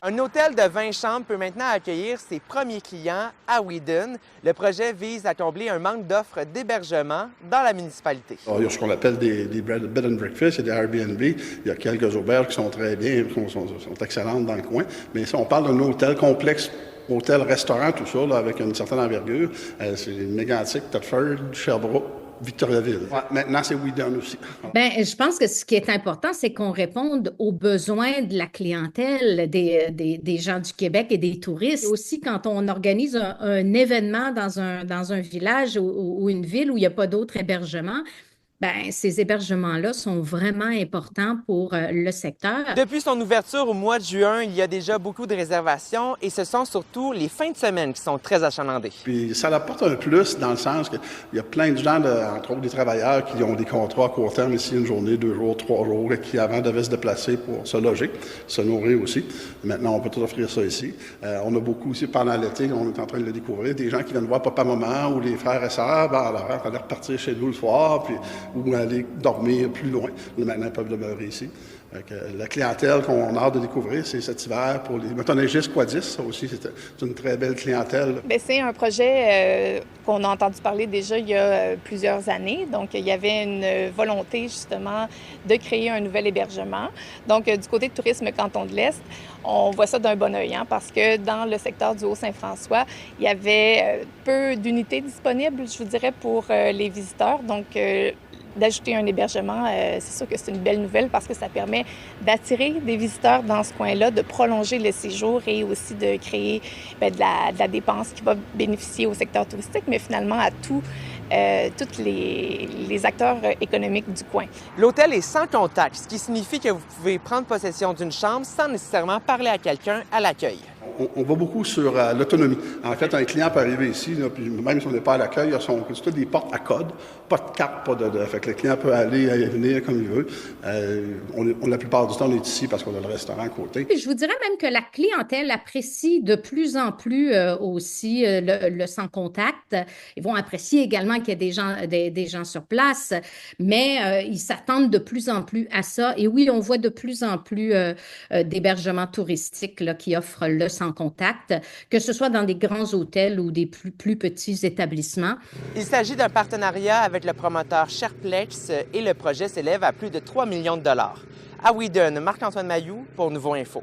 Un hôtel de 20 chambres peut maintenant accueillir ses premiers clients à Wheaton. Le projet vise à combler un manque d'offres d'hébergement dans la municipalité. Alors, il y a ce qu'on appelle des bed and breakfast, il y a des Airbnb, il y a quelques auberges qui sont très bien, qui sont excellentes dans le coin. Mais ça, on parle d'un hôtel complexe, hôtel-restaurant, tout ça, là, avec une certaine envergure. C'est Mégantic, Thetford, Sherbrooke, Victoriaville. Ouais, maintenant, c'est Wheaton aussi. Bien, je pense que ce qui est important, c'est qu'on réponde aux besoins de la clientèle, des gens du Québec et des touristes. Aussi, quand on organise un événement dans un village ou une ville où il n'y a pas d'autre hébergement, ben, ces hébergements-là sont vraiment importants pour le secteur. Depuis son ouverture au mois de juin, il y a déjà beaucoup de réservations et ce sont surtout les fins de semaine qui sont très achalandées. Puis ça apporte un plus dans le sens qu'il y a plein de gens, entre autres des travailleurs, qui ont des contrats à court terme ici, une journée, 2 jours, 3 jours, et qui avant devaient se déplacer pour se loger, se nourrir aussi. Maintenant, on peut tout offrir ça ici. On a beaucoup aussi pendant l'été, on est en train de le découvrir, des gens qui viennent voir papa-maman ou les frères et sœurs, ben, alors, on va repartir chez nous le soir, puis ou aller dormir plus loin. Maintenant, ils peuvent demeurer ici. La clientèle qu'on a hâte de découvrir, c'est cet hiver pour les motoneigistes quadistes. Ça aussi, c'est une très belle clientèle. Bien, c'est un projet qu'on a entendu parler déjà il y a plusieurs années. Donc, il y avait une volonté justement de créer un nouvel hébergement. Donc, du côté de Tourisme Canton de l'Est, on voit ça d'un bon œil, hein, parce que dans le secteur du Haut-Saint-François, il y avait peu d'unités disponibles, je vous dirais, pour les visiteurs. Donc, d'ajouter un hébergement, c'est sûr que c'est une belle nouvelle parce que ça permet d'attirer des visiteurs dans ce coin-là, de prolonger le séjour et aussi de créer de la dépense qui va bénéficier au secteur touristique, mais finalement à tous les acteurs économiques du coin. L'hôtel est sans contact, ce qui signifie que vous pouvez prendre possession d'une chambre sans nécessairement parler à quelqu'un à l'accueil. On va beaucoup sur l'autonomie. En fait, un client peut arriver ici, là, puis même si on n'est pas à l'accueil, c'est toutes des portes à code, pas de carte, pas de... Fait que le client peut aller et venir comme il veut. La plupart du temps, on est ici parce qu'on a le restaurant à côté. Puis je vous dirais même que la clientèle apprécie de plus en plus aussi le sans contact. Ils vont apprécier également qu'il y ait des gens sur place, mais ils s'attendent de plus en plus à ça. Et oui, on voit de plus en plus d'hébergements touristiques là, qui offrent le sans contact, que ce soit dans des grands hôtels ou des plus petits établissements. Il s'agit d'un partenariat avec le promoteur Sherplex et le projet s'élève à plus de 3 millions de dollars. À Wheaton, Marc-Antoine Mailloux pour Nouveau Info.